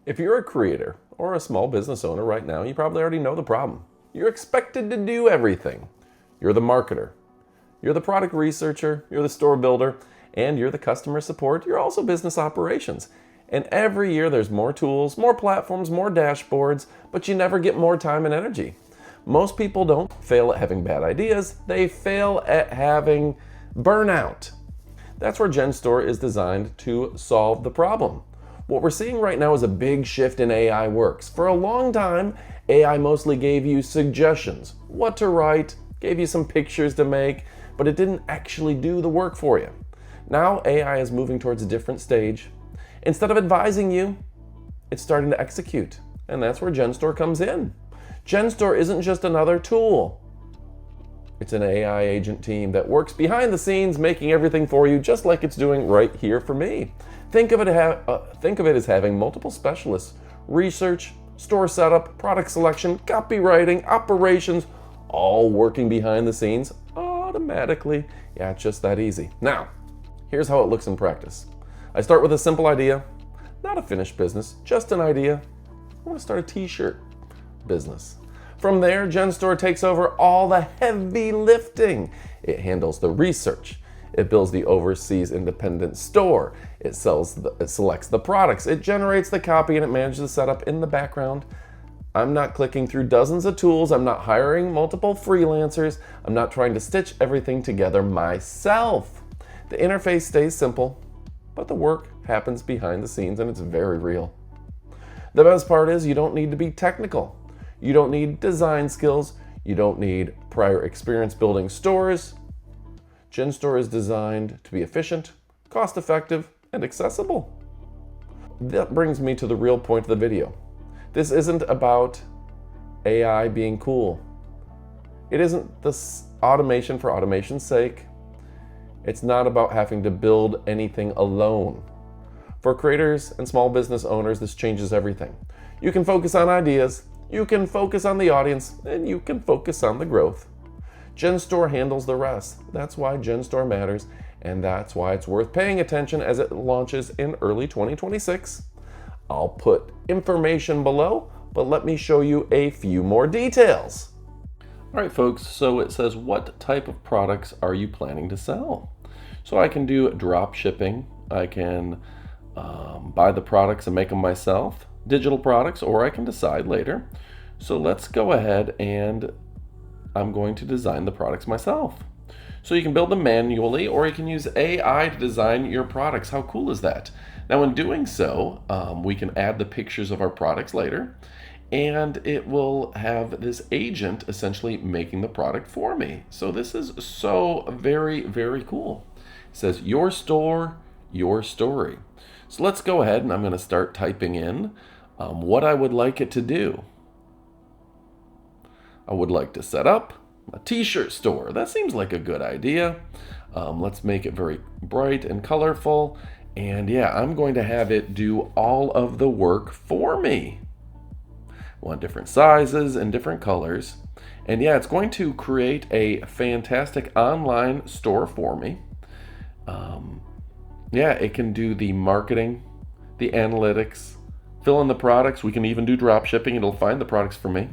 If you're a creator or a small business owner right now, you probably already know the problem. You're expected to do everything. You're the marketer, you're the product researcher, you're the store builder, and you're the customer support. You're also business operations. And every year there's more tools, more platforms, more dashboards, but you never get more time and energy. Most people don't fail at having bad ideas, they fail at having burnout. That's where Genstore is designed to solve the problem. What we're seeing right now is a big shift in AI works. For a long time, AI mostly gave you suggestions, what to write, gave you some pictures to make, but it didn't actually do the work for you. Now AI is moving towards a different stage. Instead of advising you, it's starting to execute. And that's where Genstore comes in. Genstore isn't just another tool. It's an AI agent team that works behind the scenes, making everything for you, just like it's doing right here for me. Think of it as having multiple specialists: research, store setup, product selection, copywriting, operations, all working behind the scenes automatically. Yeah, it's just that easy. Now, here's how it looks in practice. I start with a simple idea, not a finished business, just an idea. I want to start a t-shirt business. From there, Genstore takes over all the heavy lifting. It handles the research. It builds the overseas independent store. It selects the products. It generates the copy, and it manages the setup in the background. I'm not clicking through dozens of tools. I'm not hiring multiple freelancers. I'm not trying to stitch everything together myself. The interface stays simple, but the work happens behind the scenes, and it's very real. The best part is you don't need to be technical. You don't need design skills. You don't need prior experience building stores. Genstore is designed to be efficient, cost-effective, and accessible. That brings me to the real point of the video. This isn't about AI being cool. It isn't this automation for automation's sake. It's not about having to build anything alone. For creators and small business owners, this changes everything. You can focus on ideas, you can focus on the audience, and you can focus on the growth. Genstore handles the rest. That's why Genstore matters, and that's why it's worth paying attention as it launches in early 2026. I'll put information below, but let me show you a few more details. All right, folks, so it says, what type of products are you planning to sell? So I can do drop shipping. I can buy the products and make them myself, digital products, or I can decide later. So let's go ahead and I'm going to design the products myself. So you can build them manually, or you can use AI to design your products. How cool is that? Now in doing so, we can add the pictures of our products later, and it will have this agent essentially making the product for me. So this is so very, very cool. It says, your store, your story. So let's go ahead and I'm going to start typing in what I would like it to do. I would like to set up a t-shirt store. That seems like a good idea. Let's make it very bright and colorful. And yeah, I'm going to have it do all of the work for me. I want different sizes and different colors. And yeah, it's going to create a fantastic online store for me. Yeah, it can do the marketing, the analytics, fill in the products. We can even do drop shipping. It'll find the products for me.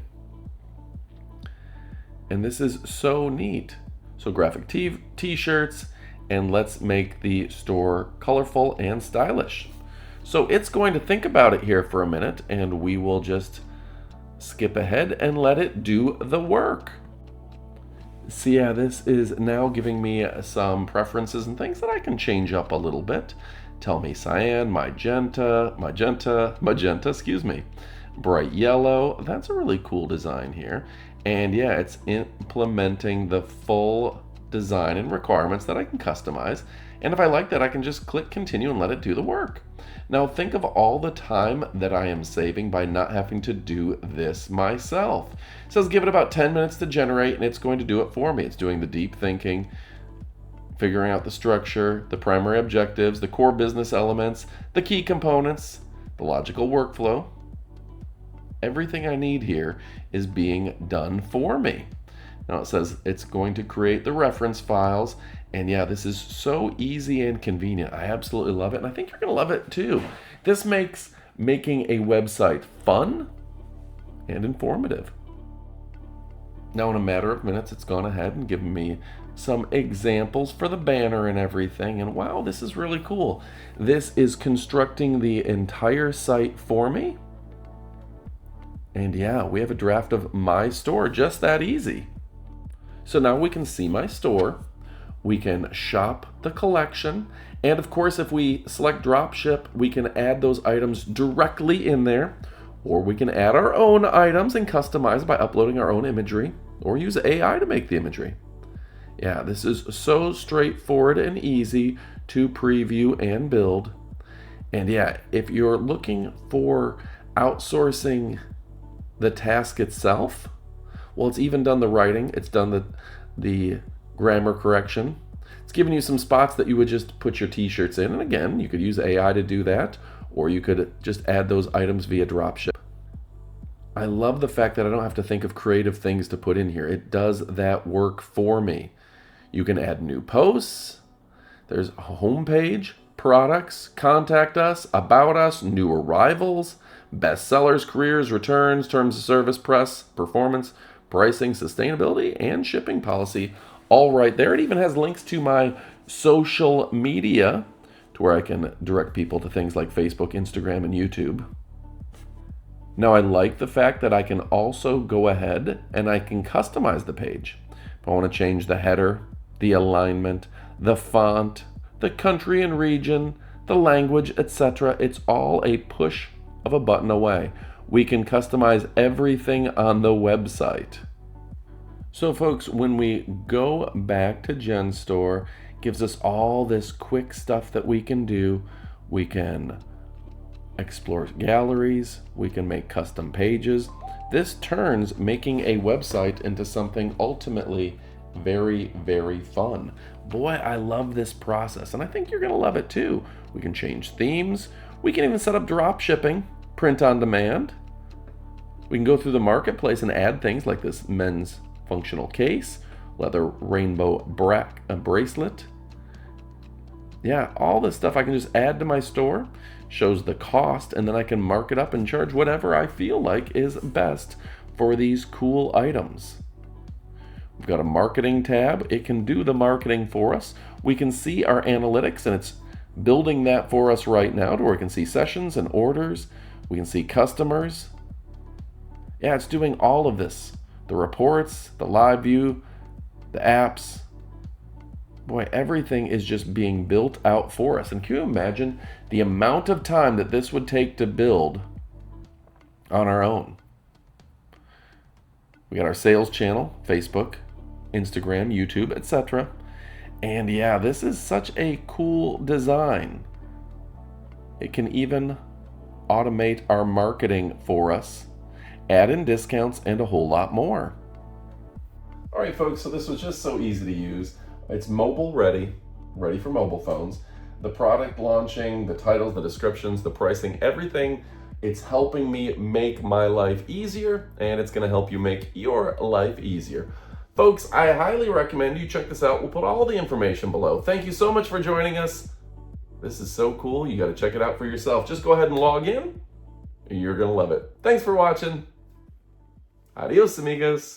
And this is so neat. So graphic t-shirts, and let's make the store colorful and stylish. So it's going to think about it here for a minute, and we will just skip ahead and let it do the work. So yeah, this is now giving me some preferences and things that I can change up a little bit. Tell me cyan, magenta, excuse me, bright yellow. That's a really cool design here. And yeah, it's implementing the full design and requirements that I can customize. And if I like that, I can just click continue and let it do the work. Now think of all the time that I am saving by not having to do this myself. It says give it about 10 minutes to generate, and it's going to do it for me. It's doing the deep thinking, figuring out the structure, the primary objectives, the core business elements, the key components, the logical workflow. Everything I need here is being done for me. Now it says it's going to create the reference files, and yeah, this is so easy and convenient. I absolutely love it, and I think you're going to love it too. This makes making a website fun and informative. Now, in a matter of minutes, it's gone ahead and given me some examples for the banner and everything. And wow, this is really cool. This is constructing the entire site for me. And yeah, we have a draft of my store, just that easy. So now we can see my store. We can shop the collection. And of course, if we select dropship, we can add those items directly in there. Or we can add our own items and customize by uploading our own imagery, or use AI to make the imagery. Yeah, this is so straightforward and easy to preview and build. And yeah, if you're looking for outsourcing the task itself, well, it's even done the writing, it's done the grammar correction. It's giving you some spots that you would just put your t-shirts in. And again, you could use AI to do that, or you could just add those items via dropship. I love the fact that I don't have to think of creative things to put in here. It does that work for me. You can add new posts. There's a homepage, products, contact us, about us, new arrivals, bestsellers, careers, returns, terms of service, press, performance, pricing, sustainability, and shipping policy. All right there. It even has links to my social media to where I can direct people to things like Facebook, Instagram, and YouTube. Now, I like the fact that I can also go ahead and I can customize the page. If I want to change the header, the alignment, the font, the country and region, the language, etc., it's all a push of a button away. We can customize everything on the website. So folks, when we go back to Genstore, it gives us all this quick stuff that we can do. We can explore galleries, we can make custom pages. This turns making a website into something ultimately very, very fun. Boy, I love this process, and I think you're gonna love it too. We can change themes, we can even set up drop shipping, print on demand. We can go through the marketplace and add things like this men's functional case, leather rainbow bracelet. Yeah, all this stuff I can just add to my store, shows the cost, and then I can mark it up and charge whatever I feel like is best for these cool items. We've got a marketing tab. It can do the marketing for us. We can see our analytics, and it's building that for us right now to where we can see sessions and orders. We can see customers. Yeah, it's doing all of this. The reports, the live view, the apps. Boy, everything is just being built out for us. And can you imagine the amount of time that this would take to build on our own? We got our sales channel, Facebook, Instagram, YouTube, etc. And yeah, this is such a cool design. It can even automate our marketing for us, add in discounts, and a whole lot more. All right, folks, so this was just so easy to use. It's mobile ready for mobile phones. The product launching, the titles, the descriptions, the pricing, everything, it's helping me make my life easier, and it's gonna help you make your life easier. Folks, I highly recommend you check this out. We'll put all the information below. Thank you so much for joining us. This is so cool. You gotta check it out for yourself. Just go ahead and log in. You're gonna love it. Thanks for watching. Adios, amigos.